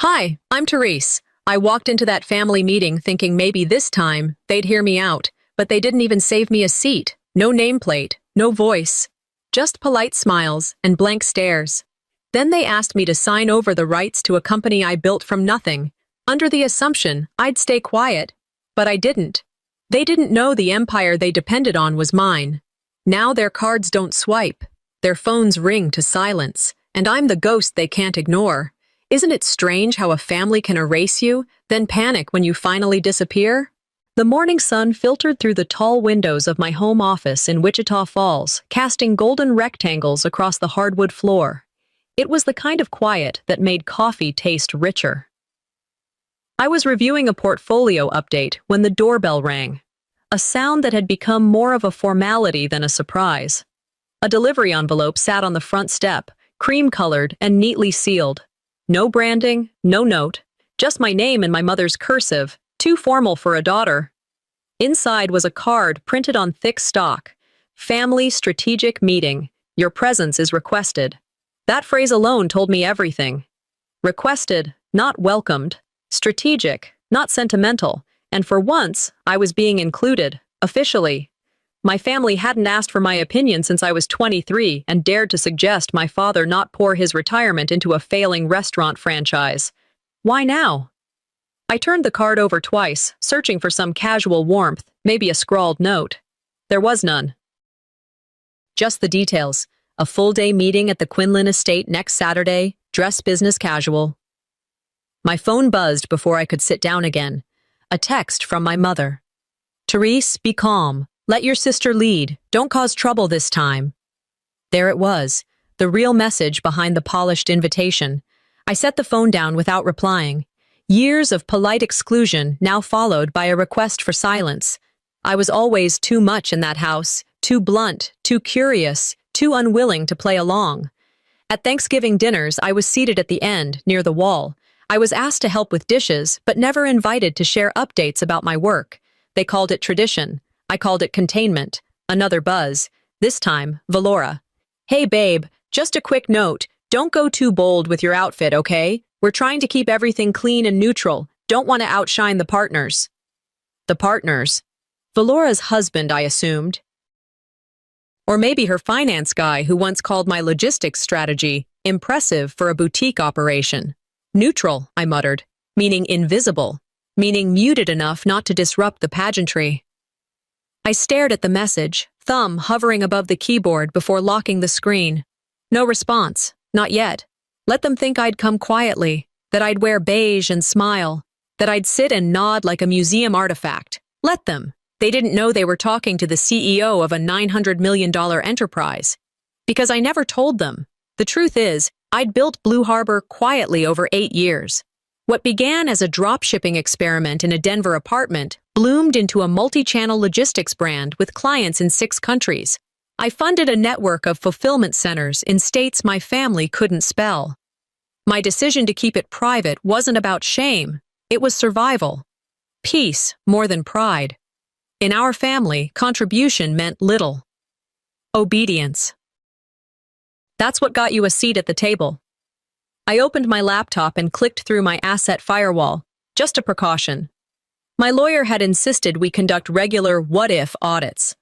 Hi, I'm Therese. I walked into that family meeting thinking maybe this time they'd hear me out, but they didn't even save me a seat. No nameplate, no voice. Just polite smiles and blank stares. Then they asked me to sign over the rights to a company I built from nothing, under the assumption I'd stay quiet. But I didn't. They didn't know the empire they depended on was mine. Now their cards don't swipe. Their phones ring to silence, and I'm the ghost they can't ignore. Isn't it strange how a family can erase you, then panic when you finally disappear? The morning sun filtered through the tall windows of my home office in Wichita Falls, casting golden rectangles across the hardwood floor. It was the kind of quiet that made coffee taste richer. I was reviewing a portfolio update when the doorbell rang, a sound that had become more of a formality than a surprise. A delivery envelope sat on the front step, cream-colored and neatly sealed. No branding, no note, just my name and my mother's cursive, too formal for a daughter. Inside was a card printed on thick stock. Family Strategic Meeting. Your presence is requested. That phrase alone told me everything. Requested, not welcomed. Strategic, not sentimental. And for once, I was being included, officially. My family hadn't asked for my opinion since I was 23 and dared to suggest my father not pour his retirement into a failing restaurant franchise. Why now? I turned the card over twice, searching for some casual warmth, maybe a scrawled note. There was none. Just the details. A full-day meeting at the Quinlan estate next Saturday, dress business casual. My phone buzzed before I could sit down again. A text from my mother. Therese, be calm. Let your sister lead. Don't cause trouble this time. There it was, the real message behind the polished invitation. I set the phone down without replying. Years of polite exclusion now followed by a request for silence. I was always too much in that house, too blunt, too curious, too unwilling to play along. At Thanksgiving dinners, I was seated at the end, near the wall. I was asked to help with dishes, but never invited to share updates about my work. They called it tradition. I called it containment. Another buzz. This time, Valora. Hey babe, just a quick note. Don't go too bold with your outfit, okay? We're trying to keep everything clean and neutral. Don't want to outshine the partners. The partners. Valora's husband, I assumed. Or maybe her finance guy who once called my logistics strategy impressive for a boutique operation. Neutral, I muttered, meaning invisible, meaning muted enough not to disrupt the pageantry. I stared at the message, thumb hovering above the keyboard before locking the screen. No response, not yet. Let them think I'd come quietly, that I'd wear beige and smile, that I'd sit and nod like a museum artifact. Let them. They didn't know they were talking to the CEO of a $900 million enterprise. Because I never told them. The truth is, I'd built Blue Harbor quietly over 8 years. What began as a drop-shipping experiment in a Denver apartment bloomed into a multi-channel logistics brand with clients in 6 countries. I funded a network of fulfillment centers in states my family couldn't spell. My decision to keep it private wasn't about shame. It was survival. Peace more than pride. In our family, contribution meant little. Obedience. That's what got you a seat at the table. I opened my laptop and clicked through my asset firewall, just a precaution. My lawyer had insisted we conduct regular what-if audits.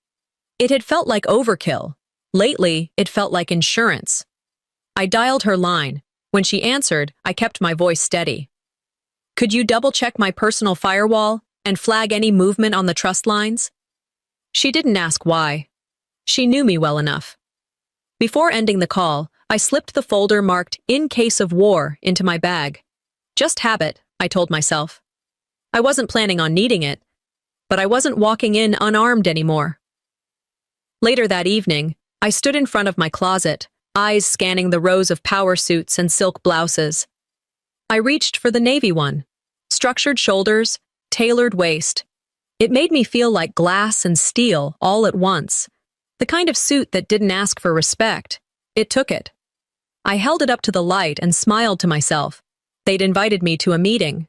It had felt like overkill. Lately, it felt like insurance. I dialed her line. When she answered, I kept my voice steady. Could you double-check my personal firewall and flag any movement on the trust lines? She didn't ask why. She knew me well enough. Before ending the call, I slipped the folder marked "In Case of War" into my bag. Just habit, I told myself. I wasn't planning on needing it, but I wasn't walking in unarmed anymore. Later that evening, I stood in front of my closet, eyes scanning the rows of power suits and silk blouses. I reached for the navy one. Structured shoulders, tailored waist. It made me feel like glass and steel all at once. The kind of suit that didn't ask for respect. It took it. I held it up to the light and smiled to myself. They'd invited me to a meeting.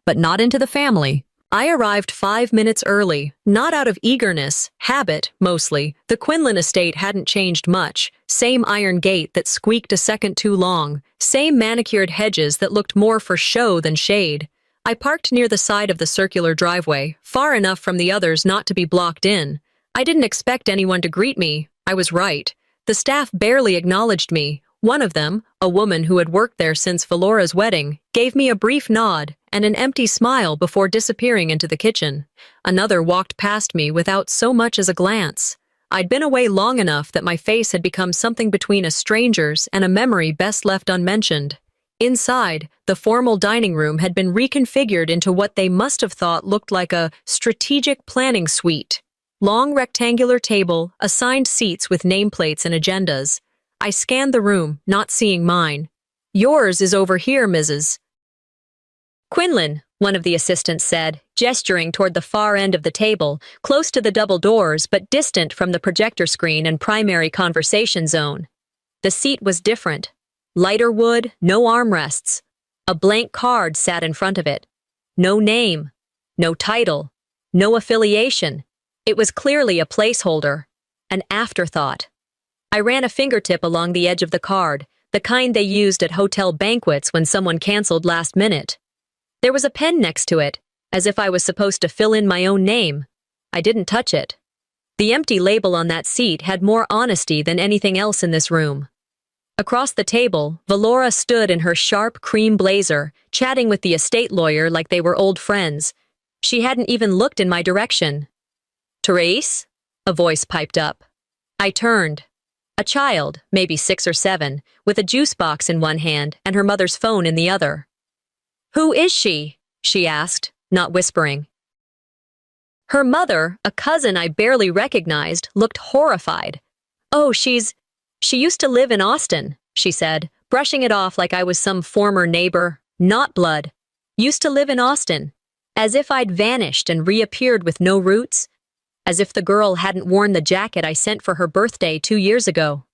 But not into the family, I arrived 5 minutes early, not out of eagerness, habit, mostly. The Quinlan estate hadn't changed much. Same iron gate that squeaked a second too long. Same manicured hedges that looked more for show than shade. I parked near the side of the circular driveway, far enough from the others not to be blocked in. I didn't expect anyone to greet me. I was right. The staff barely acknowledged me. One of them, a woman who had worked there since Valora's wedding, gave me a brief nod and an empty smile before disappearing into the kitchen. Another walked past me without so much as a glance. I'd been away long enough that my face had become something between a stranger's and a memory best left unmentioned. Inside, the formal dining room had been reconfigured into what they must have thought looked like a strategic planning suite. Long rectangular table, assigned seats with nameplates and agendas. I scanned the room, not seeing mine. "Yours is over here, Mrs. Quinlan," one of the assistants said, gesturing toward the far end of the table, close to the double doors but distant from the projector screen and primary conversation zone. The seat was different. Lighter wood, no armrests. A blank card sat in front of it. No name, no title, no affiliation. It was clearly a placeholder, an afterthought. I ran a fingertip along the edge of the card, the kind they used at hotel banquets when someone canceled last minute. There was a pen next to it, as if I was supposed to fill in my own name. I didn't touch it. The empty label on that seat had more honesty than anything else in this room. Across the table, Valora stood in her sharp cream blazer, chatting with the estate lawyer like they were old friends. She hadn't even looked in my direction. "Therese?" a voice piped up. I turned. A child, maybe 6 or 7, with a juice box in one hand and her mother's phone in the other. "Who is she?" she asked, not whispering. Her mother, a cousin I barely recognized, looked horrified. "Oh, she used to live in Austin," she said, brushing it off like I was some former neighbor. "Not blood. Used to live in Austin." As if I'd vanished and reappeared with no roots. As if the girl hadn't worn the jacket I sent for her birthday 2 years ago.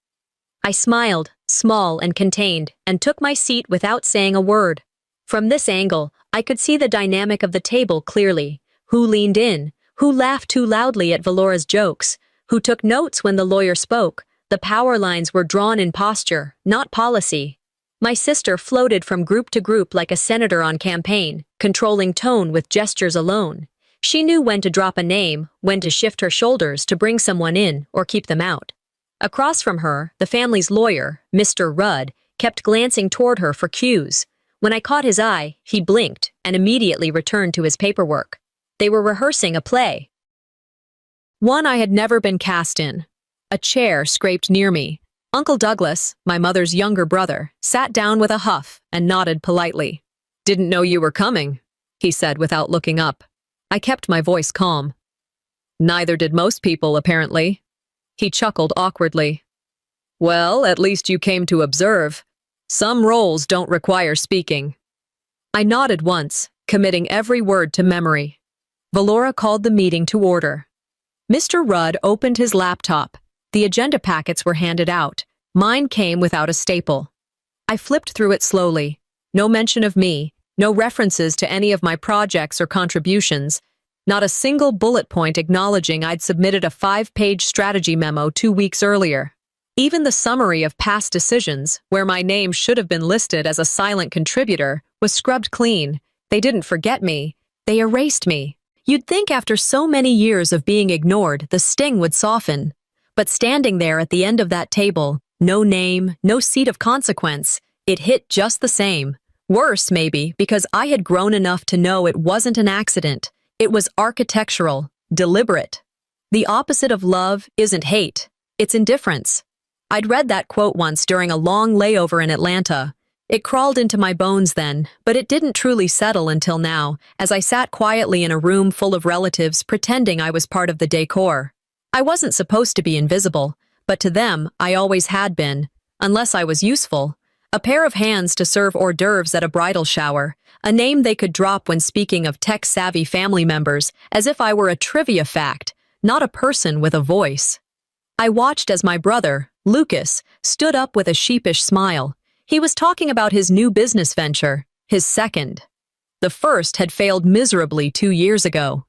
I smiled, small and contained, and took my seat without saying a word. From this angle, I could see the dynamic of the table clearly. Who leaned in, who laughed too loudly at Valora's jokes, who took notes when the lawyer spoke. The power lines were drawn in posture, not policy. My sister floated from group to group like a senator on campaign, controlling tone with gestures alone. She knew when to drop a name, when to shift her shoulders to bring someone in or keep them out. Across from her, the family's lawyer, Mr. Rudd, kept glancing toward her for cues. When I caught his eye, he blinked and immediately returned to his paperwork. They were rehearsing a play. One I had never been cast in. A chair scraped near me. Uncle Douglas, my mother's younger brother, sat down with a huff and nodded politely. "Didn't know you were coming," he said without looking up. I kept my voice calm. "Neither did most people, apparently." He chuckled awkwardly. "Well, at least you came to observe. Some roles don't require speaking." I nodded once, committing every word to memory. Valora called the meeting to order. Mr. Rudd opened his laptop. The agenda packets were handed out. Mine came without a staple. I flipped through it slowly. No mention of me. No references to any of my projects or contributions. Not a single bullet point acknowledging I'd submitted a 5-page strategy memo 2 weeks earlier. Even the summary of past decisions, where my name should have been listed as a silent contributor, was scrubbed clean. They didn't forget me. They erased me. You'd think after so many years of being ignored, the sting would soften. But standing there at the end of that table, no name, no seat of consequence, it hit just the same. Worse, maybe, because I had grown enough to know it wasn't an accident. It was architectural, deliberate. The opposite of love isn't hate. It's indifference. I'd read that quote once during a long layover in Atlanta. It crawled into my bones then, but it didn't truly settle until now, as I sat quietly in a room full of relatives pretending I was part of the decor. I wasn't supposed to be invisible, but to them, I always had been, unless I was useful. A pair of hands to serve hors d'oeuvres at a bridal shower, a name they could drop when speaking of tech-savvy family members, as if I were a trivia fact, not a person with a voice. I watched as my brother, Lucas, stood up with a sheepish smile. He was talking about his new business venture, his second. The first had failed miserably 2 years ago.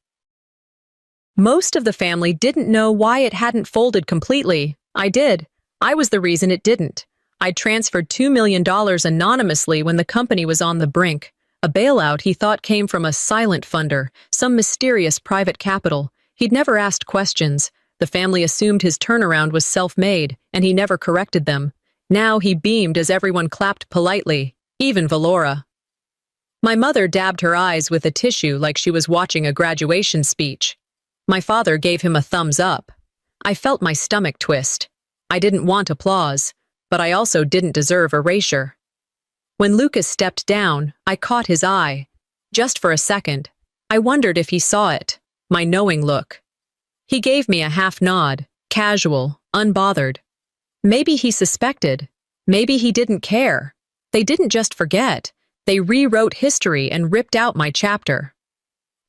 Most of the family didn't know why it hadn't folded completely. I did. I was the reason it didn't. I'd transferred $2 million anonymously when the company was on the brink. A bailout he thought came from a silent funder, some mysterious private capital. He'd never asked questions. The family assumed his turnaround was self-made, and he never corrected them. Now he beamed as everyone clapped politely, even Valora. My mother dabbed her eyes with a tissue like she was watching a graduation speech. My father gave him a thumbs up. I felt my stomach twist. I didn't want applause, but I also didn't deserve erasure. When Lucas stepped down, I caught his eye. Just for a second. I wondered if he saw it, my knowing look. He gave me a half nod, casual, unbothered. Maybe he suspected. Maybe he didn't care. They didn't just forget. They rewrote history and ripped out my chapter.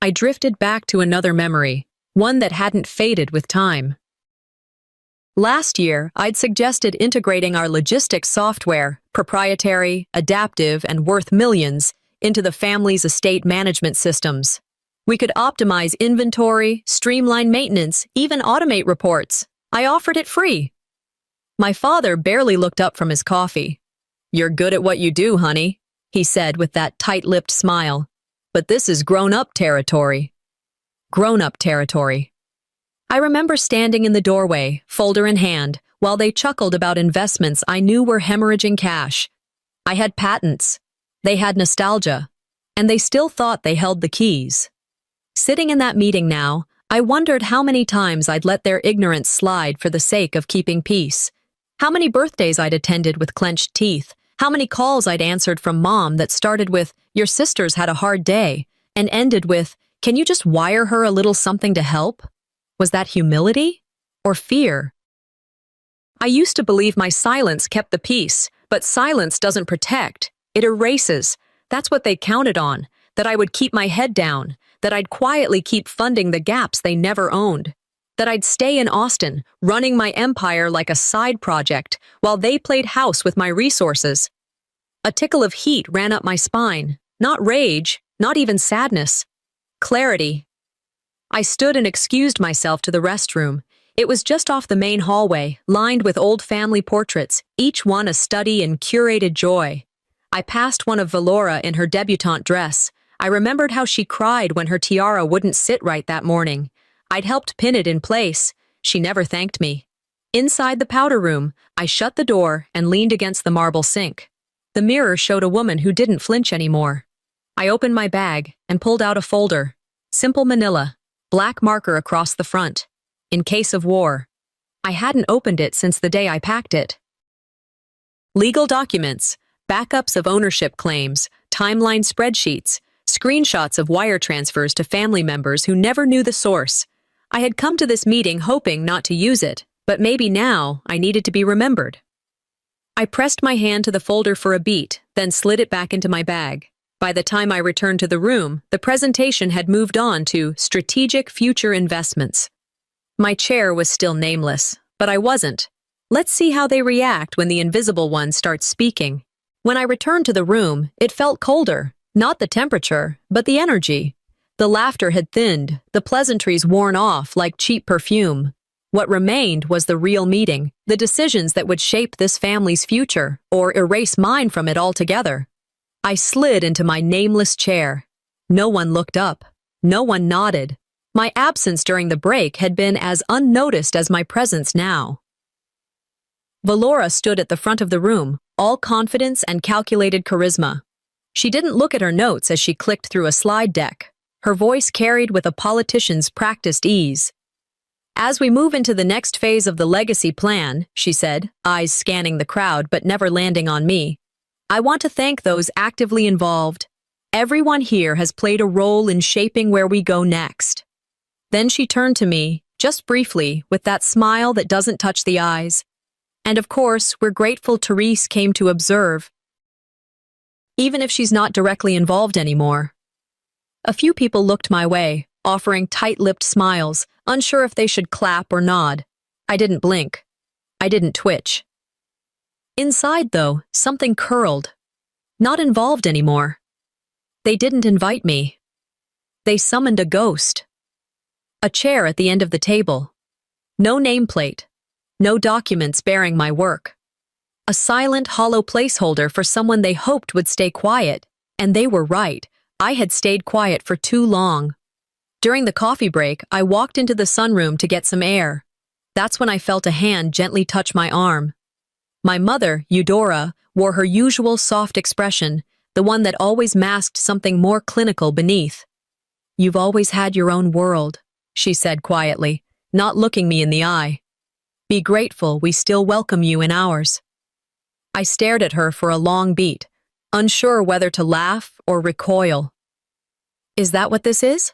I drifted back to another memory, one that hadn't faded with time. Last year, I'd suggested integrating our logistics software, proprietary, adaptive, and worth millions, into the family's estate management systems. We could optimize inventory, streamline maintenance, even automate reports. I offered it free. My father barely looked up from his coffee. "You're good at what you do, honey," he said with that tight-lipped smile. "But this is grown-up territory." Grown-up territory. I remember standing in the doorway, folder in hand, while they chuckled about investments I knew were hemorrhaging cash. I had patents. They had nostalgia. And they still thought they held the keys. Sitting in that meeting now, I wondered how many times I'd let their ignorance slide for the sake of keeping peace. How many birthdays I'd attended with clenched teeth. How many calls I'd answered from Mom that started with, "Your sister's had a hard day," and ended with, "Can you just wire her a little something to help?" Was that humility? Or fear? I used to believe my silence kept the peace, but silence doesn't protect. It erases. That's what they counted on, that I would keep my head down, that I'd quietly keep funding the gaps they never owned, that I'd stay in Austin, running my empire like a side project, while they played house with my resources. A tickle of heat ran up my spine, not rage, not even sadness. Clarity. I stood and excused myself to the restroom. It was just off the main hallway, lined with old family portraits, each one a study in curated joy. I passed one of Valora in her debutante dress. I remembered how she cried when her tiara wouldn't sit right that morning. I'd helped pin it in place. She never thanked me. Inside the powder room, I shut the door and leaned against the marble sink. The mirror showed a woman who didn't flinch anymore. I opened my bag and pulled out a folder. Simple manila. Black marker across the front. In case of war. I hadn't opened it since the day I packed it. Legal documents, backups of ownership claims, timeline spreadsheets, screenshots of wire transfers to family members who never knew the source. I had come to this meeting hoping not to use it, but maybe now I needed to be remembered. I pressed my hand to the folder for a beat, then slid it back into my bag. By the time I returned to the room, the presentation had moved on to strategic future investments. My chair was still nameless, but I wasn't. Let's see how they react when the invisible one starts speaking. When I returned to the room, it felt colder. Not the temperature, but the energy. The laughter had thinned, the pleasantries worn off like cheap perfume. What remained was the real meeting, the decisions that would shape this family's future, or erase mine from it altogether. I slid into my nameless chair. No one looked up. No one nodded. My absence during the break had been as unnoticed as my presence now. Valora stood at the front of the room, all confidence and calculated charisma. She didn't look at her notes as she clicked through a slide deck. Her voice carried with a politician's practiced ease. "As we move into the next phase of the legacy plan," she said, eyes scanning the crowd but never landing on me, "I want to thank those actively involved. Everyone here has played a role in shaping where we go next." Then she turned to me, just briefly, with that smile that doesn't touch the eyes. "And of course, we're grateful Therese came to observe, even if she's not directly involved anymore." A few people looked my way, offering tight-lipped smiles, unsure if they should clap or nod. I didn't blink. I didn't twitch. Inside, though, something curled. Not involved anymore. They didn't invite me. They summoned a ghost. A chair at the end of the table. No nameplate. No documents bearing my work. A silent, hollow placeholder for someone they hoped would stay quiet. And they were right. I had stayed quiet for too long. During the coffee break, I walked into the sunroom to get some air. That's when I felt a hand gently touch my arm. My mother, Eudora, wore her usual soft expression, the one that always masked something more clinical beneath. "You've always had your own world," she said quietly, not looking me in the eye. "Be grateful we still welcome you in ours." I stared at her for a long beat, unsure whether to laugh or recoil. "Is that what this is?"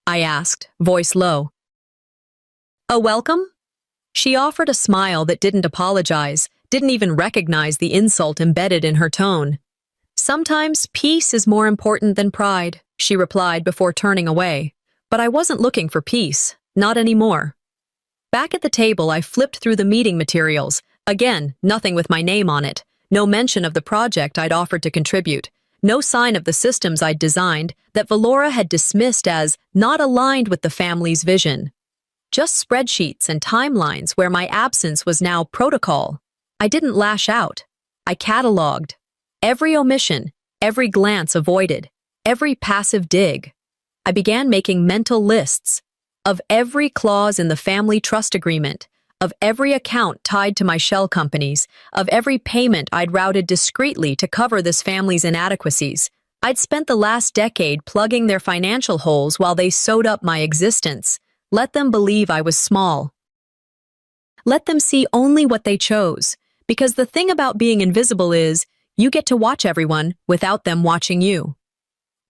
I asked, voice low. "A welcome?" She offered a smile that didn't apologize, didn't even recognize the insult embedded in her tone. "Sometimes peace is more important than pride," she replied before turning away. But I wasn't looking for peace, not anymore. Back at the table, I flipped through the meeting materials. Again, nothing with my name on it. No mention of the project I'd offered to contribute. No sign of the systems I'd designed that Valora had dismissed as not aligned with the family's vision. Just spreadsheets and timelines where my absence was now protocol. I didn't lash out. I cataloged. Every omission, every glance avoided, every passive dig. I began making mental lists of every clause in the family trust agreement, of every account tied to my shell companies, of every payment I'd routed discreetly to cover this family's inadequacies. I'd spent the last decade plugging their financial holes while they sewed up my existence. Let them believe I was small. Let them see only what they chose, because the thing about being invisible is, you get to watch everyone without them watching you.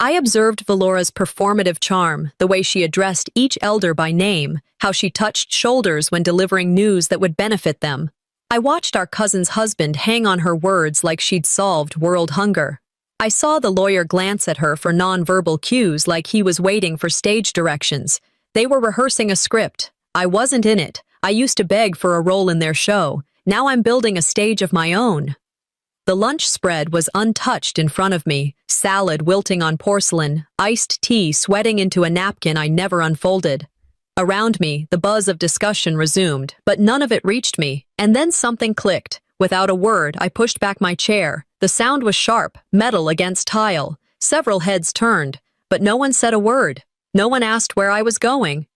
I observed Valora's performative charm, the way she addressed each elder by name, how she touched shoulders when delivering news that would benefit them. I watched our cousin's husband hang on her words like she'd solved world hunger. I saw the lawyer glance at her for nonverbal cues like he was waiting for stage directions. They were rehearsing a script. I wasn't in it. I used to beg for a role in their show. Now I'm building a stage of my own. The lunch spread was untouched in front of me, salad wilting on porcelain, iced tea sweating into a napkin I never unfolded. Around me, the buzz of discussion resumed, but none of it reached me, and then something clicked. Without a word, I pushed back my chair. The sound was sharp, metal against tile. Several heads turned, but no one said a word. No one asked where I was going.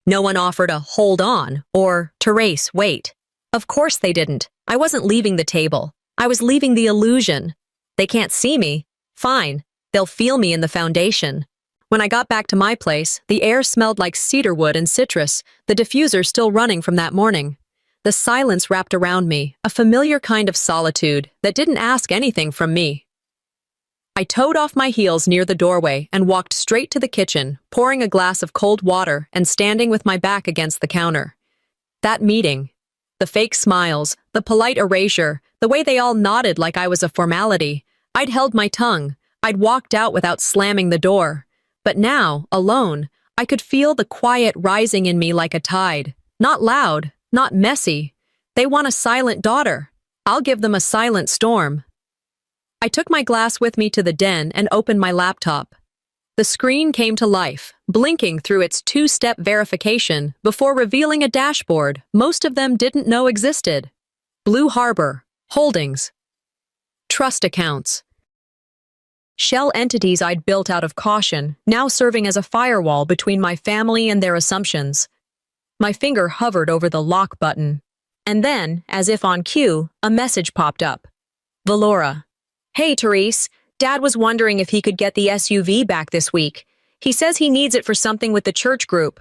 No one offered a "hold on" or "Therese, wait." Of course they didn't. I wasn't leaving the table. I was leaving the illusion. They can't see me. Fine. They'll feel me in the foundation. When I got back to my place, the air smelled like cedarwood and citrus, the diffuser still running from that morning. The silence wrapped around me, a familiar kind of solitude that didn't ask anything from me. I toed off my heels near the doorway and walked straight to the kitchen, pouring a glass of cold water and standing with my back against the counter. That meeting. The fake smiles, the polite erasure, the way they all nodded like I was a formality. I'd held my tongue. I'd walked out without slamming the door. But now, alone, I could feel the quiet rising in me like a tide. Not loud, not messy. They want a silent daughter. I'll give them a silent storm. I took my glass with me to the den and opened my laptop. The screen came to life, blinking through its two-step verification before revealing a dashboard most of them didn't know existed. Blue Harbor, Holdings, trust accounts. Shell entities I'd built out of caution, now serving as a firewall between my family and their assumptions. My finger hovered over the lock button. And then, as if on cue, a message popped up. Valora. "Hey, Therese. Dad was wondering if he could get the SUV back this week. He says he needs it for something with the church group."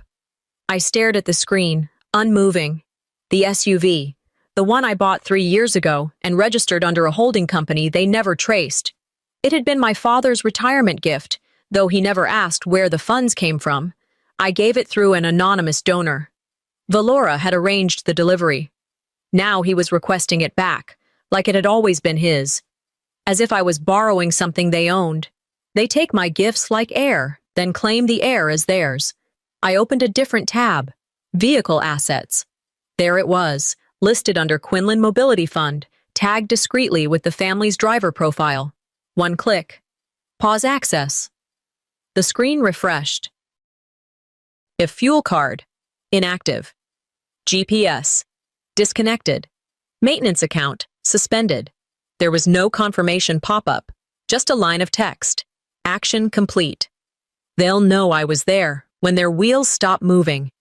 I stared at the screen, unmoving. The SUV. The one I bought 3 years ago and registered under a holding company they never traced. It had been my father's retirement gift, though he never asked where the funds came from. I gave it through an anonymous donor. Valora had arranged the delivery. Now he was requesting it back, like it had always been his. As if I was borrowing something they owned. They take my gifts like air, then claim the air as theirs. I opened a different tab. Vehicle assets. There it was, listed under Quinlan Mobility Fund, tagged discreetly with the family's driver profile. One click. Pause access. The screen refreshed. If fuel card, inactive. GPS, disconnected. Maintenance account, suspended. There was no confirmation pop-up, just a line of text. Action complete. They'll know I was there when their wheels stop moving.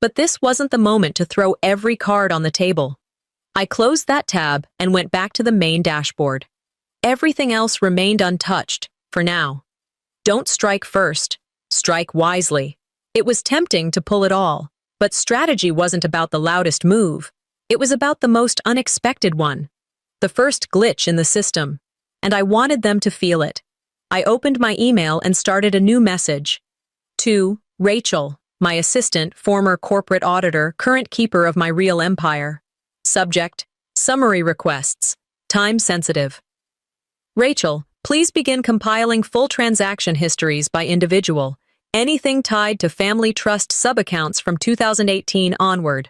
But this wasn't the moment to throw every card on the table. I closed that tab and went back to the main dashboard. Everything else remained untouched, for now. Don't strike first. Strike wisely. It was tempting to pull it all, but strategy wasn't about the loudest move. It was about the most unexpected one. The first glitch in the system. And I wanted them to feel it. I opened my email and started a new message. To Rachel, my assistant, former corporate auditor, current keeper of my real empire. Subject, summary requests. Time sensitive. Rachel, please begin compiling full transaction histories by individual. Anything tied to family trust subaccounts from 2018 onward.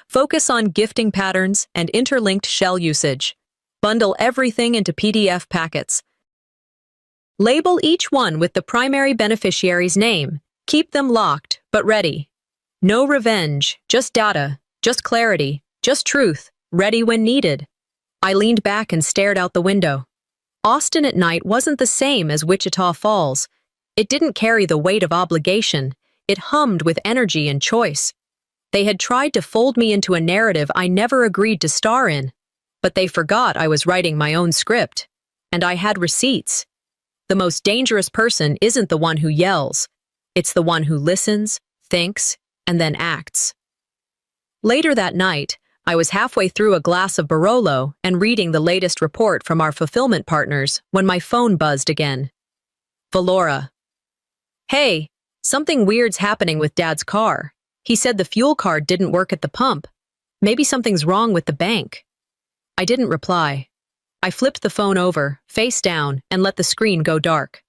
Focus on gifting patterns and interlinked shell usage. Bundle everything into PDF packets. Label each one with the primary beneficiary's name. Keep them locked, but ready. No revenge, just data, just clarity, just truth, ready when needed. I leaned back and stared out the window. Austin at night wasn't the same as Wichita Falls. It didn't carry the weight of obligation. It hummed with energy and choice. They had tried to fold me into a narrative I never agreed to star in. But they forgot I was writing my own script. And I had receipts. The most dangerous person isn't the one who yells. It's the one who listens, thinks, and then acts. Later that night, I was halfway through a glass of Barolo and reading the latest report from our fulfillment partners when my phone buzzed again. Valora. Hey, something weird's happening with Dad's car. He said the fuel card didn't work at the pump. Maybe something's wrong with the bank. I didn't reply. I flipped the phone over, face down, and let the screen go dark.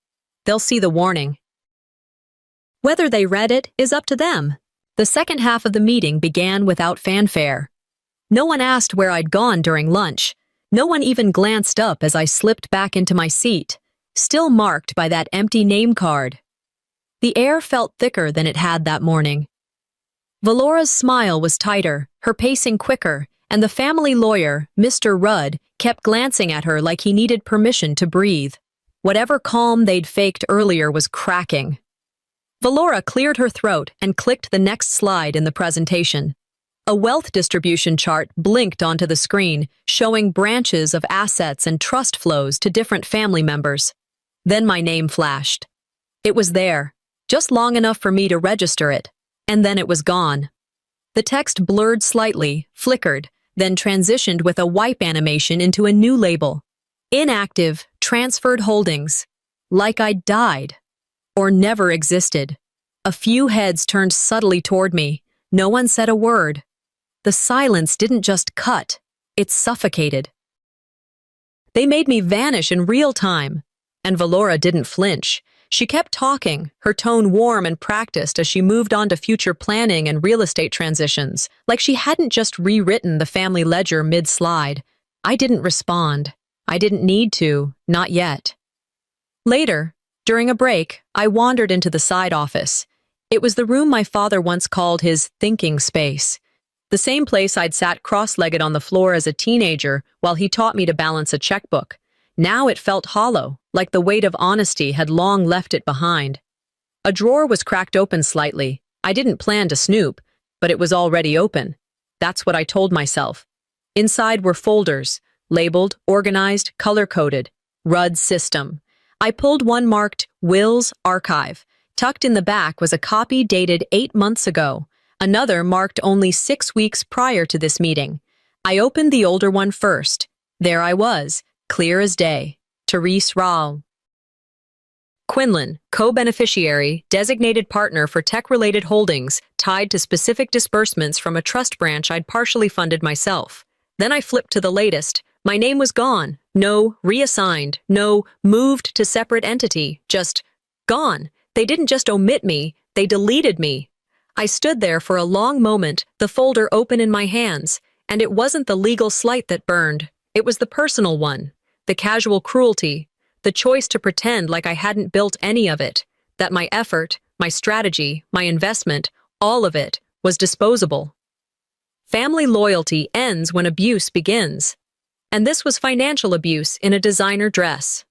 They'll see the warning. Whether they read it is up to them. The second half of the meeting began without fanfare. No one asked where I'd gone during lunch. No one even glanced up as I slipped back into my seat, still marked by that empty name card. The air felt thicker than it had that morning. Valora's smile was tighter, her pacing quicker, and the family lawyer, Mr. Rudd, kept glancing at her like he needed permission to breathe. Whatever calm they'd faked earlier was cracking. Valora cleared her throat and clicked the next slide in the presentation. A wealth distribution chart blinked onto the screen, showing branches of assets and trust flows to different family members. Then my name flashed. It was there, just long enough for me to register it, and then it was gone. The text blurred slightly, flickered, then transitioned with a wipe animation into a new label. Inactive, transferred holdings. Like I'd died. Or never existed. A few heads turned subtly toward me. No one said a word. The silence didn't just cut, it suffocated. They made me vanish in real time. And Valora didn't flinch. She kept talking, her tone warm and practiced as she moved on to future planning and real estate transitions, like she hadn't just rewritten the family ledger mid-slide. I didn't respond. I didn't need to, not yet. Later, during a break, I wandered into the side office. It was the room my father once called his thinking space. The same place I'd sat cross-legged on the floor as a teenager while he taught me to balance a checkbook. Now it felt hollow, like the weight of honesty had long left it behind. A drawer was cracked open slightly. I didn't plan to snoop, but it was already open. That's what I told myself. Inside were folders, labeled, organized, color-coded. Rudd's system. I pulled one marked Will's Archive. Tucked in the back was a copy dated 8 months ago. Another marked only 6 weeks prior to this meeting. I opened the older one first. There I was, clear as day. Therese Rahl. Quinlan, co-beneficiary, designated partner for tech-related holdings, tied to specific disbursements from a trust branch I'd partially funded myself. Then I flipped to the latest. My name was gone. No reassigned. No moved to separate entity. Just gone. They didn't just omit me, they deleted me. I stood there for a long moment, the folder open in my hands, and it wasn't the legal slight that burned. It was the personal one. The casual cruelty, the choice to pretend like I hadn't built any of it, that my effort, my strategy, my investment, all of it, was disposable. Family loyalty ends when abuse begins. And this was financial abuse in a designer dress.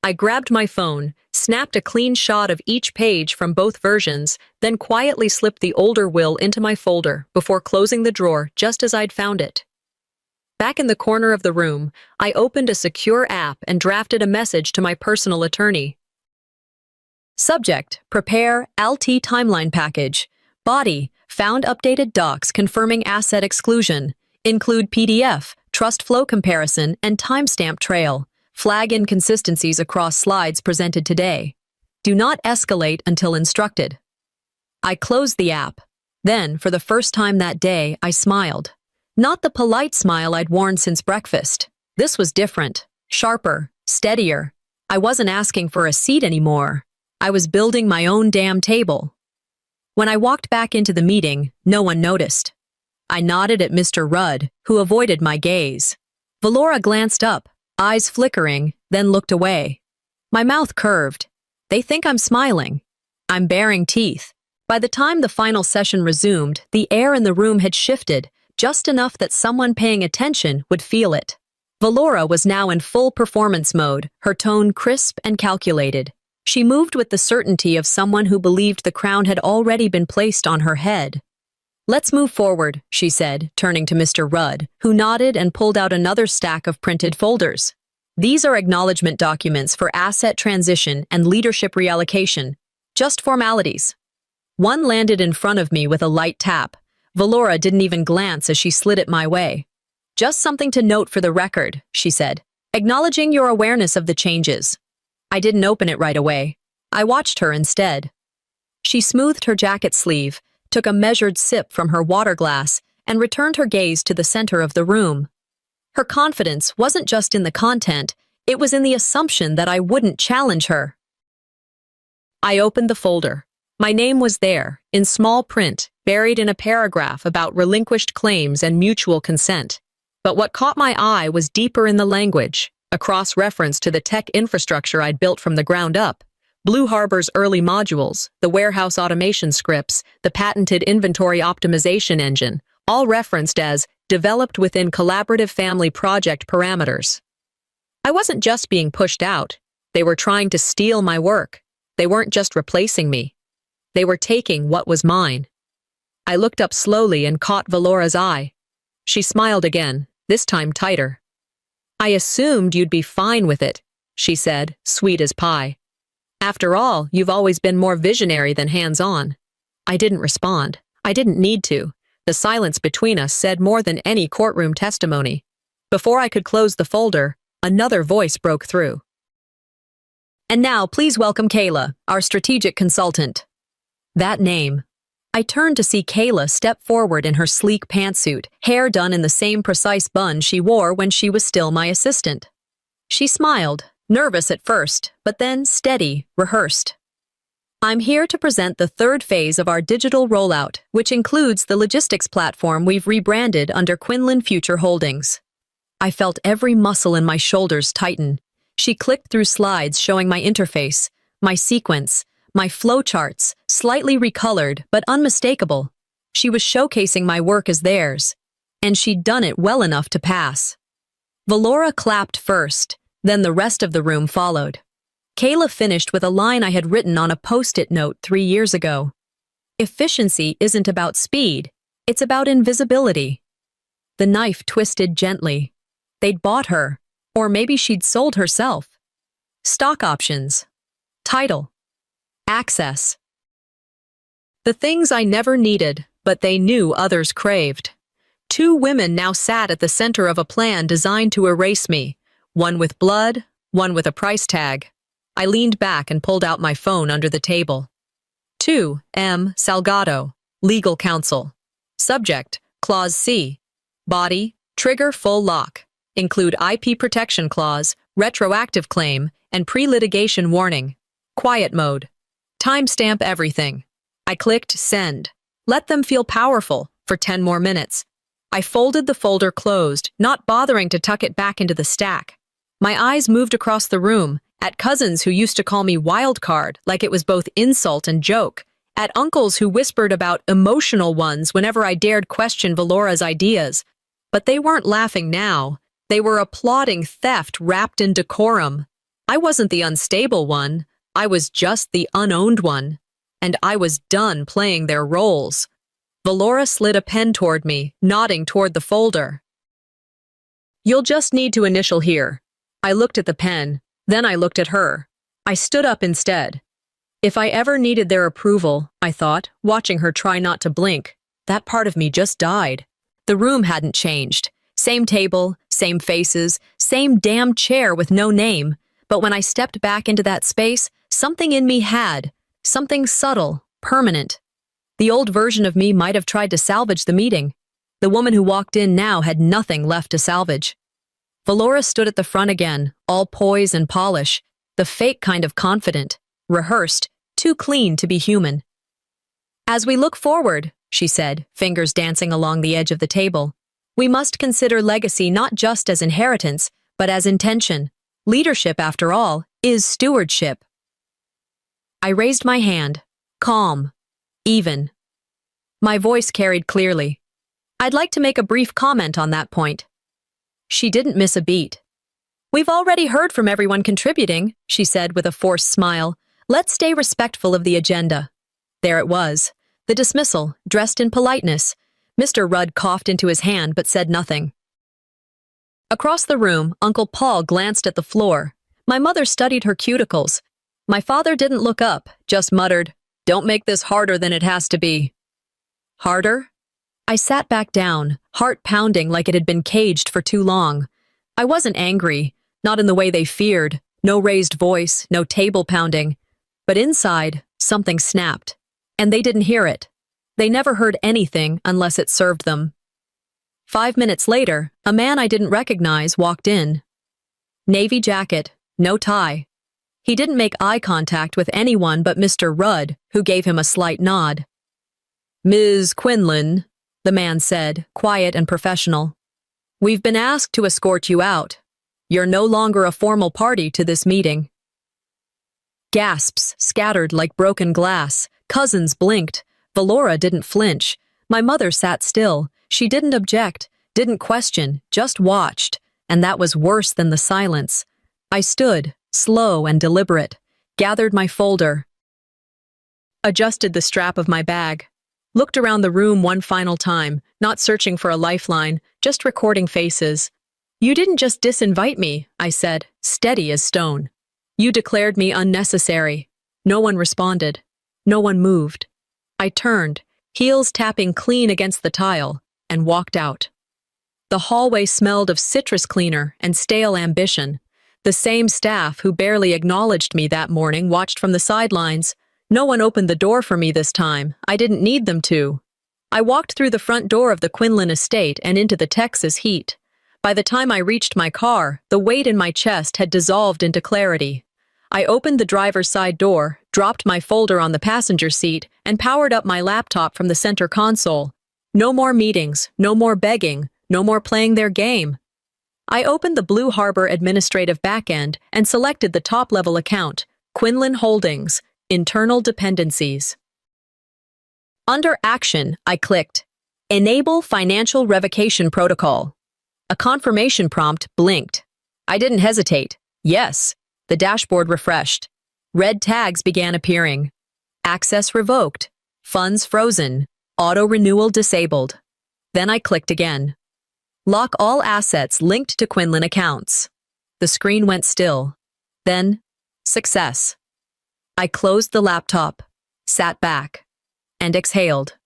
I grabbed my phone, snapped a clean shot of each page from both versions, then quietly slipped the older will into my folder before closing the drawer just as I'd found it. Back in the corner of the room, I opened a secure app and drafted a message to my personal attorney. Subject: Prepare ALT timeline package. Body: Found updated docs confirming asset exclusion. Include PDF, trust flow comparison, and timestamp trail. Flag inconsistencies across slides presented today. Do not escalate until instructed. I closed the app. Then, for the first time that day, I smiled. Not the polite smile I'd worn since breakfast. This was different, sharper, steadier. I wasn't asking for a seat anymore. I was building my own damn table. When I walked back into the meeting, no one noticed. I nodded at Mr. Rudd, who avoided my gaze. Valora glanced up, eyes flickering, then looked away. My mouth curved. They think I'm smiling. I'm baring teeth. By the time the final session resumed, the air in the room had shifted, just enough that someone paying attention would feel it. Valora was now in full performance mode, her tone crisp and calculated. She moved with the certainty of someone who believed the crown had already been placed on her head. "Let's move forward," she said, turning to Mr. Rudd, who nodded and pulled out another stack of printed folders. "These are acknowledgement documents for asset transition and leadership reallocation. Just formalities." One landed in front of me with a light tap. Valora didn't even glance as she slid it my way. "Just something to note for the record," she said, "acknowledging your awareness of the changes." I didn't open it right away. I watched her instead. She smoothed her jacket sleeve, took a measured sip from her water glass, and returned her gaze to the center of the room. Her confidence wasn't just in the content, it was in the assumption that I wouldn't challenge her. I opened the folder. My name was there, in small print, buried in a paragraph about relinquished claims and mutual consent. But what caught my eye was deeper in the language, a cross-reference to the tech infrastructure I'd built from the ground up. Blue Harbor's early modules, the warehouse automation scripts, the patented inventory optimization engine, all referenced as developed within collaborative family project parameters. I wasn't just being pushed out. They were trying to steal my work. They weren't just replacing me. They were taking what was mine. I looked up slowly and caught Valora's eye. She smiled again, this time tighter. "I assumed you'd be fine with it," she said, sweet as pie. "After all, you've always been more visionary than hands-on." I didn't respond. I didn't need to. The silence between us said more than any courtroom testimony. Before I could close the folder, another voice broke through. "And now, please welcome Kayla, our strategic consultant." That name. I turned to see Kayla step forward in her sleek pantsuit, hair done in the same precise bun she wore when she was still my assistant. She smiled, nervous at first, but then steady, rehearsed. "I'm here to present the third phase of our digital rollout, which includes the logistics platform we've rebranded under Quinlan Future Holdings." I felt every muscle in my shoulders tighten. She clicked through slides showing my interface, my sequence, my flowcharts, slightly recolored but unmistakable. She was showcasing my work as theirs, and she'd done it well enough to pass. Valora clapped first, then the rest of the room followed. Kayla finished with a line I had written on a post-it note 3 years ago. "Efficiency isn't about speed, it's about invisibility." The knife twisted gently. They'd bought her, or maybe she'd sold herself. Stock options. Title. Access. The things I never needed, but they knew others craved. 2 women now sat at the center of a plan designed to erase me, one with blood, one with a price tag. I leaned back and pulled out my phone under the table. 2. M. Salgado, Legal Counsel. Subject, Clause C. Body, trigger full lock. Include IP protection clause, retroactive claim, and pre-litigation warning. Quiet mode. Timestamp everything. I clicked send. Let them feel powerful for 10 more minutes. I folded the folder closed, not bothering to tuck it back into the stack. My eyes moved across the room, at cousins who used to call me wild card like it was both insult and joke, at uncles who whispered about emotional ones whenever I dared question Valora's ideas. But they weren't laughing now. They were applauding theft wrapped in decorum. I wasn't the unstable one. I was just the unowned one. And I was done playing their roles. Valora slid a pen toward me, nodding toward the folder. "You'll just need to initial here." I looked at the pen, then I looked at her. I stood up instead. If I ever needed their approval, I thought, watching her try not to blink, that part of me just died. The room hadn't changed. Same table, same faces, same damn chair with no name. But when I stepped back into that space, something in me had. Something subtle, permanent. The old version of me might have tried to salvage the meeting. The woman who walked in now had nothing left to salvage. Valora stood at the front again, all poise and polish, the fake kind of confident, rehearsed, too clean to be human. "As we look forward," she said, fingers dancing along the edge of the table, "we must consider legacy not just as inheritance, but as intention. Leadership, after all, is stewardship." I raised my hand, calm, even. My voice carried clearly. "I'd like to make a brief comment on that point." She didn't miss a beat. "We've already heard from everyone contributing," she said with a forced smile. "Let's stay respectful of the agenda." There it was, the dismissal, dressed in politeness. Mr. Rudd coughed into his hand but said nothing. Across the room, Uncle Paul glanced at the floor. My mother studied her cuticles. My father didn't look up, just muttered, "Don't make this harder than it has to be." Harder? I sat back down, heart pounding like it had been caged for too long. I wasn't angry, not in the way they feared, no raised voice, no table pounding. But inside, something snapped. And they didn't hear it. They never heard anything unless it served them. 5 minutes later, a man I didn't recognize walked in. Navy jacket, no tie. He didn't make eye contact with anyone but Mr. Rudd, who gave him a slight nod. "Ms. Quinlan," the man said, quiet and professional, "we've been asked to escort you out. You're no longer a formal party to this meeting." Gasps scattered like broken glass. Cousins blinked. Valora didn't flinch. My mother sat still. She didn't object, didn't question, just watched. And that was worse than the silence. I stood, slow and deliberate, gathered my folder, adjusted the strap of my bag, looked around the room one final time, not searching for a lifeline, just recording faces. "You didn't just disinvite me," I said, steady as stone. "You declared me unnecessary." No one responded. No one moved. I turned, heels tapping clean against the tile, and walked out. The hallway smelled of citrus cleaner and stale ambition. The same staff who barely acknowledged me that morning watched from the sidelines. No one opened the door for me this time. I didn't need them to. I walked through the front door of the Quinlan estate and into the Texas heat. By the time I reached my car, the weight in my chest had dissolved into clarity. I opened the driver's side door, dropped my folder on the passenger seat, and powered up my laptop from the center console. No more meetings, no more begging, no more playing their game. I opened the Blue Harbor administrative backend and selected the top-level account, Quinlan Holdings, Internal Dependencies. Under Action, I clicked Enable Financial Revocation Protocol. A confirmation prompt blinked. I didn't hesitate. Yes. The dashboard refreshed. Red tags began appearing. Access revoked. Funds frozen. Auto-renewal disabled. Then I clicked again. Lock all assets linked to Quinlan accounts. The screen went still. Then, success. I closed the laptop, sat back, and exhaled.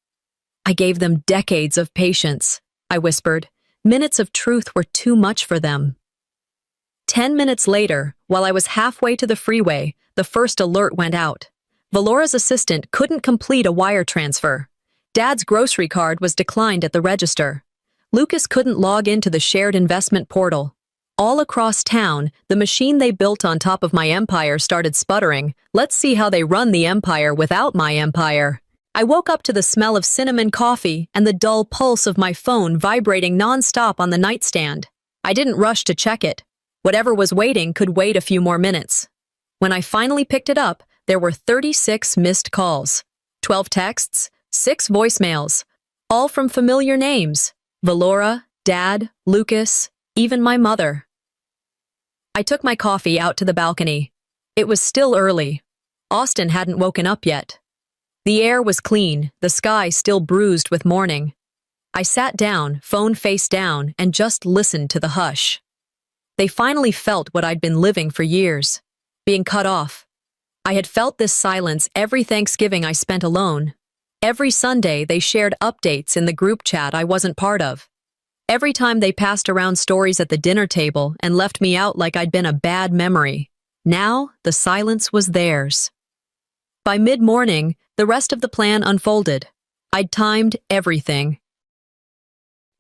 I gave them decades of patience, I whispered. Minutes of truth were too much for them. 10 minutes later, while I was halfway to the freeway, the first alert went out. Valora's assistant couldn't complete a wire transfer. Dad's grocery card was declined at the register. Lucas couldn't log into the shared investment portal. All across town, the machine they built on top of my empire started sputtering. Let's see how they run the empire without my empire. I woke up to the smell of cinnamon coffee and the dull pulse of my phone vibrating nonstop on the nightstand. I didn't rush to check it. Whatever was waiting could wait a few more minutes. When I finally picked it up, there were 36 missed calls, 12 texts, 6 voicemails, all from familiar names: Valora, Dad, Lucas, even my mother. I took my coffee out to the balcony. It was still early. Austin hadn't woken up yet. The air was clean, the sky still bruised with morning. I sat down, phone face down, and just listened to the hush. They finally felt what I'd been living for years, being cut off. I had felt this silence every Thanksgiving I spent alone. Every Sunday they shared updates in the group chat I wasn't part of. Every time they passed around stories at the dinner table and left me out like I'd been a bad memory. Now, the silence was theirs. By mid-morning, the rest of the plan unfolded. I'd timed everything.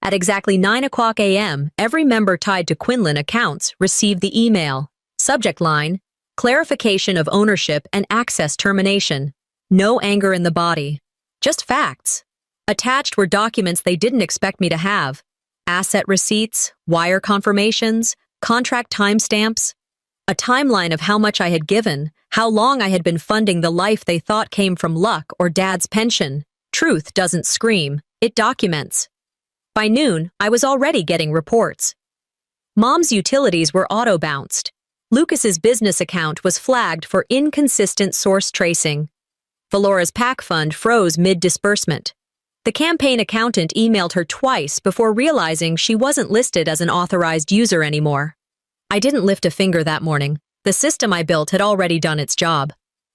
At exactly 9 o'clock a.m., every member tied to Quinlan accounts received the email. Subject line: clarification of ownership and access termination. No anger in the body. Just facts. Attached were documents they didn't expect me to have. Asset receipts, wire confirmations, contract timestamps. A timeline of how much I had given, how long I had been funding the life they thought came from luck or Dad's pension. Truth doesn't scream, it documents. By noon, I was already getting reports. Mom's utilities were auto-bounced. Lucas's business account was flagged for inconsistent source tracing. Valora's PAC fund froze mid-disbursement. The campaign accountant emailed her twice before realizing she wasn't listed as an authorized user anymore. I didn't lift a finger that morning. The system I built had already done its job.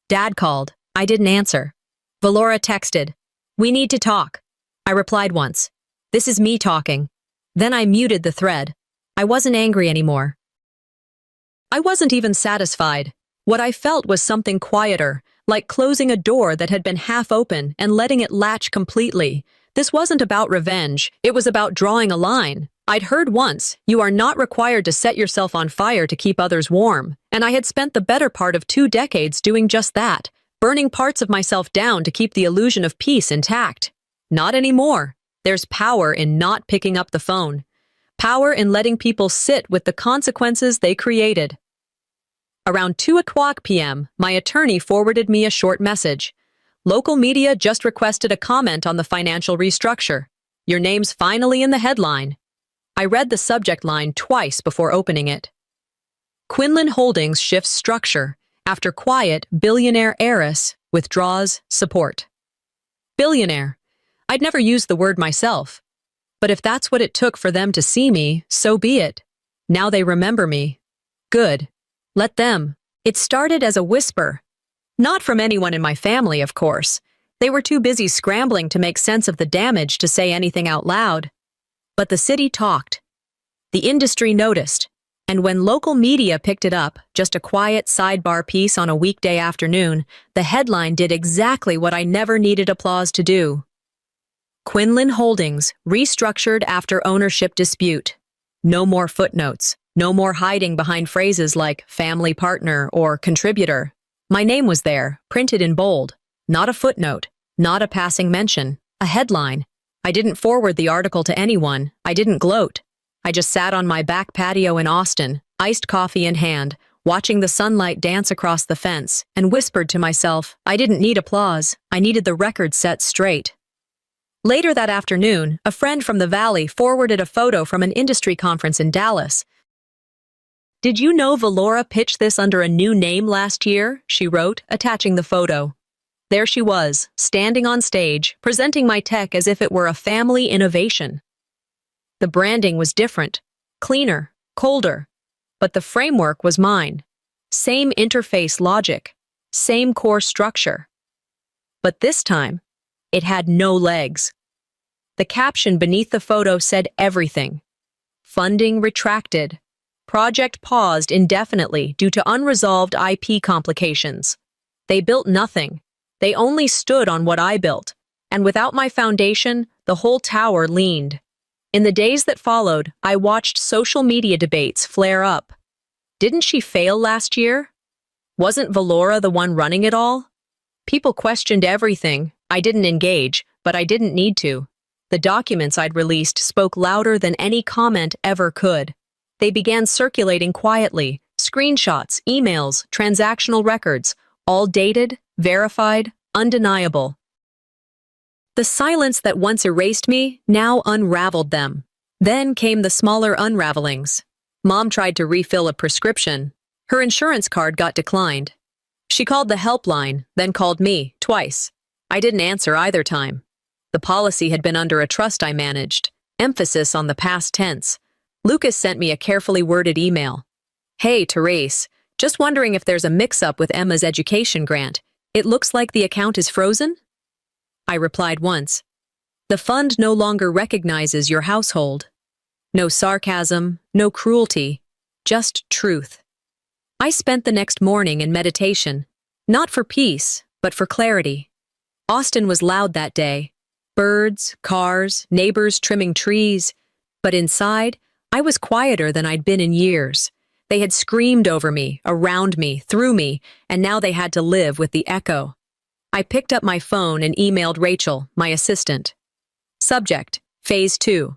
Dad called. I didn't answer. Valora texted, "We need to talk." I replied once, "This is me talking." Then I muted the thread. I wasn't angry anymore. I wasn't even satisfied. What I felt was something quieter, like closing a door that had been half open and letting it latch completely. This wasn't about revenge, it was about drawing a line. I'd heard once, you are not required to set yourself on fire to keep others warm, and I had spent the better part of 2 decades doing just that, burning parts of myself down to keep the illusion of peace intact. Not anymore. There's power in not picking up the phone. Power in letting people sit with the consequences they created. Around 2 o'clock p.m., my attorney forwarded me a short message. Local media just requested a comment on the financial restructure. Your name's finally in the headline. I read the subject line twice before opening it. Quinlan Holdings shifts structure after quiet billionaire heiress withdraws support. Billionaire. I'd never used the word myself. But if that's what it took for them to see me, so be it. Now they remember me. Good. Let them. It started as a whisper. Not from anyone in my family, of course. They were too busy scrambling to make sense of the damage to say anything out loud. But the city talked. The industry noticed. And when local media picked it up, just a quiet sidebar piece on a weekday afternoon, the headline did exactly what I never needed applause to do. Quinlan Holdings restructured after ownership dispute. No more footnotes. No more hiding behind phrases like family partner or contributor. My name was there, printed in bold. Not a footnote, not a passing mention, a headline. I didn't forward the article to anyone. I didn't gloat. I just sat on my back patio in Austin, iced coffee in hand, watching the sunlight dance across the fence, and whispered to myself, I didn't need applause. I needed the record set straight. Later that afternoon, a friend from the Valley forwarded a photo from an industry conference in Dallas. Did you know Valora pitched this under a new name last year? She wrote, attaching the photo. There she was, standing on stage, presenting my tech as if it were a family innovation. The branding was different, cleaner, colder, but the framework was mine. Same interface logic, same core structure. But this time, it had no legs. The caption beneath the photo said everything. Funding retracted. Project paused indefinitely due to unresolved IP complications. They built nothing. They only stood on what I built, and without my foundation, the whole tower leaned. In the days that followed, I watched social media debates flare up. Didn't she fail last year? Wasn't Valora the one running it all? People questioned everything. I didn't engage, but I didn't need to. The documents I'd released spoke louder than any comment ever could. They began circulating quietly, Screenshots, emails, transactional records, all dated, verified, undeniable. The silence that once erased me now unraveled them. Then came the smaller unravelings. Mom tried to refill a prescription. Her insurance card got declined. She called the helpline, then called me, twice. I didn't answer either time. The policy had been under a trust I managed. Emphasis on the past tense. Lucas sent me a carefully worded email. "Hey, Therese, just wondering if there's a mix-up with Emma's education grant. It looks like the account is frozen?" I replied once. "The fund no longer recognizes your household." No sarcasm, no cruelty, just truth. I spent the next morning in meditation, not for peace, but for clarity. Austin was loud that day. Birds, cars, neighbors trimming trees. But inside, I was quieter than I'd been in years. They had screamed over me, around me, through me, and now they had to live with the echo. I picked up my phone and emailed Rachel, my assistant. Subject, Phase 2.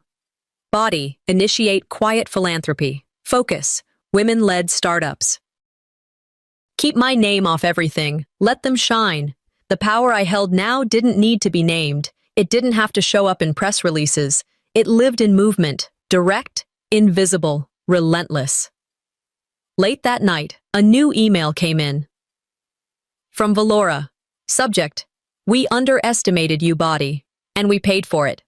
Body, initiate quiet philanthropy. Focus, women-led startups. Keep my name off everything. Let them shine. The power I held now didn't need to be named. It didn't have to show up in press releases. It lived in movement, direct, invisible, relentless. Late that night, a new email came in. From Valora. Subject, we underestimated you, body, and we paid for it.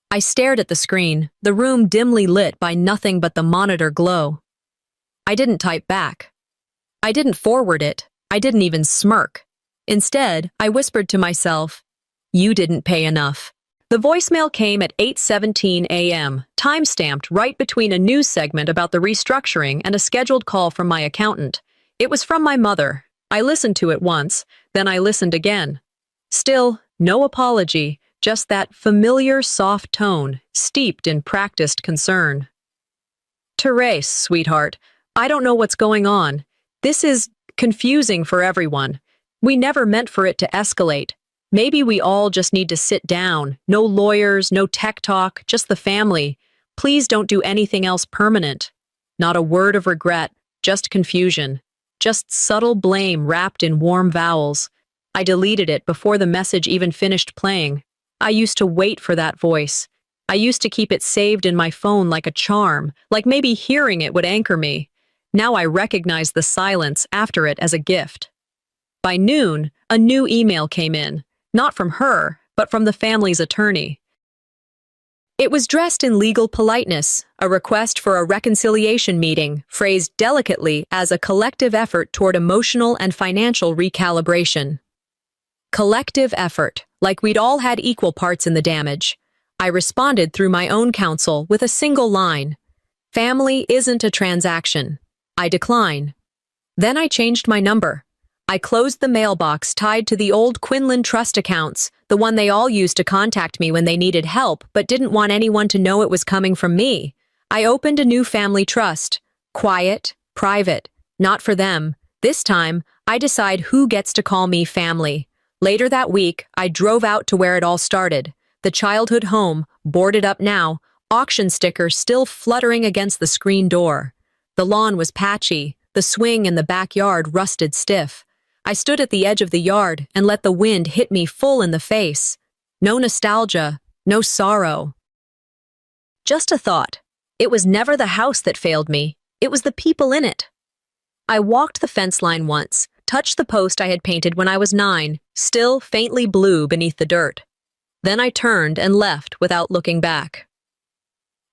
I stared at the screen, the room dimly lit by nothing but the monitor glow. I didn't type back. I didn't forward it. I didn't even smirk. Instead, I whispered to myself, "You didn't pay enough." The voicemail came at 8:17 a.m., time-stamped right between a news segment about the restructuring and a scheduled call from my accountant. It was from my mother. I listened to it once, then I listened again. Still, no apology, just that familiar soft tone, steeped in practiced concern. "Therese, sweetheart, I don't know what's going on. This is confusing for everyone. We never meant for it to escalate. Maybe we all just need to sit down. No lawyers, no tech talk, just the family. Please don't do anything else permanent. Not a word of regret, just confusion. Just subtle blame wrapped in warm vowels." I deleted it before the message even finished playing. I used to wait for that voice. I used to keep it saved in my phone like a charm, like maybe hearing it would anchor me. Now I recognize the silence after it as a gift. By noon, a new email came in, not from her, but from the family's attorney. It was dressed in legal politeness, a request for a reconciliation meeting, phrased delicately as a collective effort toward emotional and financial recalibration. Collective effort, like we'd all had equal parts in the damage. I responded through my own counsel with a single line. "Family isn't a transaction. I decline." Then I changed my number. I closed the mailbox tied to the old Quinlan Trust accounts, the one they all used to contact me when they needed help but didn't want anyone to know it was coming from me. I opened a new family trust. Quiet, private, not for them. This time, I decide who gets to call me family. Later that week, I drove out to where it all started. The childhood home, boarded up now, auction sticker still fluttering against the screen door. The lawn was patchy, the swing in the backyard rusted stiff. I stood at the edge of the yard and let the wind hit me full in the face. No nostalgia, no sorrow. Just a thought. It was never the house that failed me, it was the people in it. I walked the fence line once, touched the post I had painted when I was 9, still faintly blue beneath the dirt. Then I turned and left without looking back.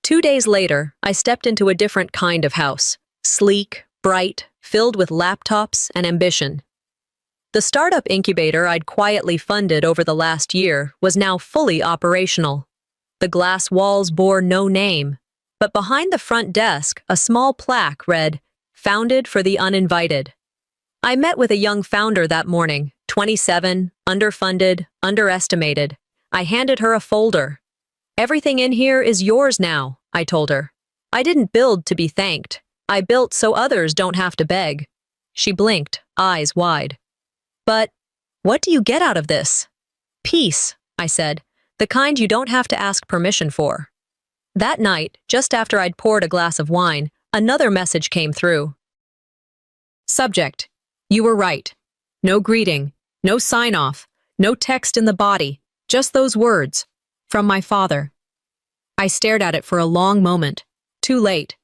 2 days later, I stepped into a different kind of house. Sleek, bright, filled with laptops and ambition. The startup incubator I'd quietly funded over the last year was now fully operational. The glass walls bore no name, but behind the front desk, a small plaque read, "Founded for the Uninvited." I met with a young founder that morning, 27, underfunded, underestimated. I handed her a folder. "Everything in here is yours now," I told her. "I didn't build to be thanked. I built so others don't have to beg." She blinked, eyes wide. "But what do you get out of this?" "Peace," I said, "the kind you don't have to ask permission for." That night, just after I'd poured a glass of wine, another message came through. Subject: You were right. No greeting, no sign-off, no text in the body, just those words. From my father. I stared at it for a long moment. Too late.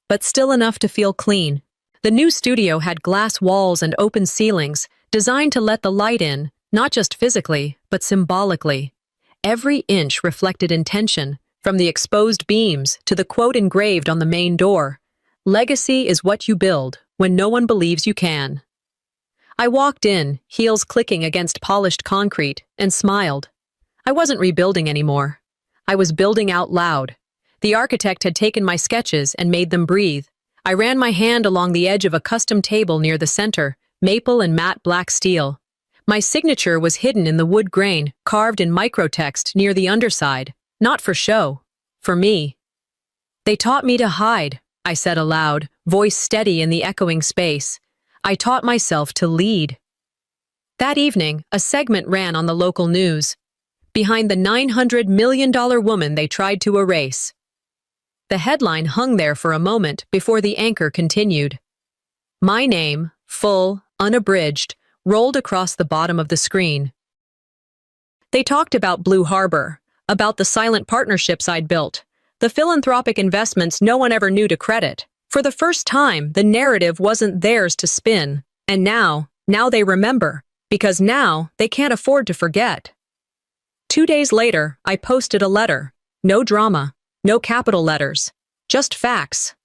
But still enough to feel clean. The new studio had glass walls and open ceilings, designed to let the light in, not just physically, but symbolically. Every inch reflected intention, from the exposed beams to the quote engraved on the main door. Legacy is what you build when no one believes you can. I walked in, heels clicking against polished concrete, and smiled. I wasn't rebuilding anymore. I was building out loud. The architect had taken my sketches and made them breathe. I ran my hand along the edge of a custom table near the center, maple and matte black steel. My signature was hidden in the wood grain, carved in microtext near the underside. Not for show. For me. They taught me to hide, I said aloud, voice steady in the echoing space. I taught myself to lead. That evening, a segment ran on the local news. Behind the $900 million woman they tried to erase. The headline hung there for a moment before the anchor continued. My name, full, unabridged, rolled across the bottom of the screen. They talked about Blue Harbor, about the silent partnerships I'd built, the philanthropic investments no one ever knew to credit. For the first time, the narrative wasn't theirs to spin. And now they remember, because now they can't afford to forget. 2 days later, I posted a letter. No drama, no capital letters, just facts.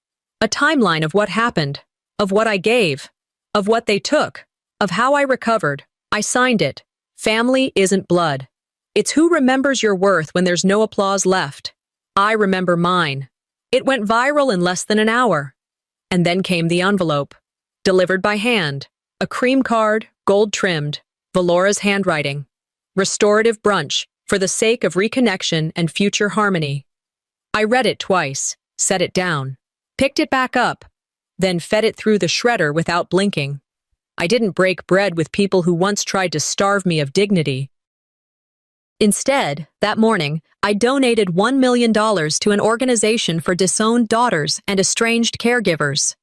A timeline of what happened, of what I gave, of what they took, of how I recovered. I signed it. Family isn't blood. It's who remembers your worth when there's no applause left. I remember mine. It went viral in less than an hour. And then came the envelope. Delivered by hand. A cream card, gold-trimmed, Valora's handwriting. Restorative brunch, for the sake of reconnection and future harmony. I read it twice, set it down, picked it back up, then fed it through the shredder without blinking. I didn't break bread with people who once tried to starve me of dignity. Instead, that morning, I donated $1 million to an organization for disowned daughters and estranged caregivers.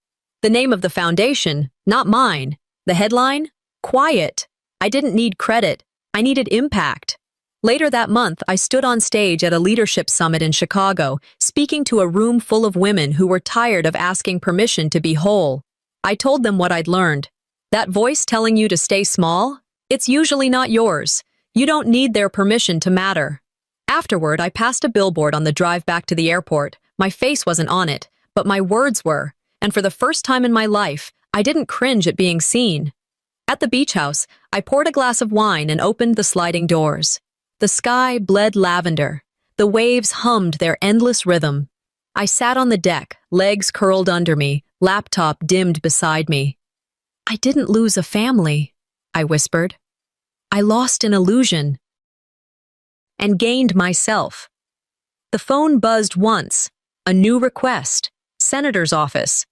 The name of the foundation, not mine. The headline? Quiet. I didn't need credit. I needed impact. Later that month, I stood on stage at a leadership summit in Chicago, speaking to a room full of women who were tired of asking permission to be whole. I told them what I'd learned. That voice telling you to stay small? It's usually not yours. You don't need their permission to matter. Afterward, I passed a billboard on the drive back to the airport. My face wasn't on it, but my words were. And for the first time in my life, I didn't cringe at being seen. At the beach house, I poured a glass of wine and opened the sliding doors. The sky bled lavender. The waves hummed their endless rhythm. I sat on the deck, legs curled under me, laptop dimmed beside me. I didn't lose a family, I whispered. I lost an illusion. And gained myself. The phone buzzed once. A new request. Senator's office.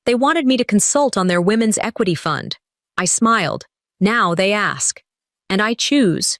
They wanted me to consult on their women's equity fund. I smiled. Now they ask. And I choose.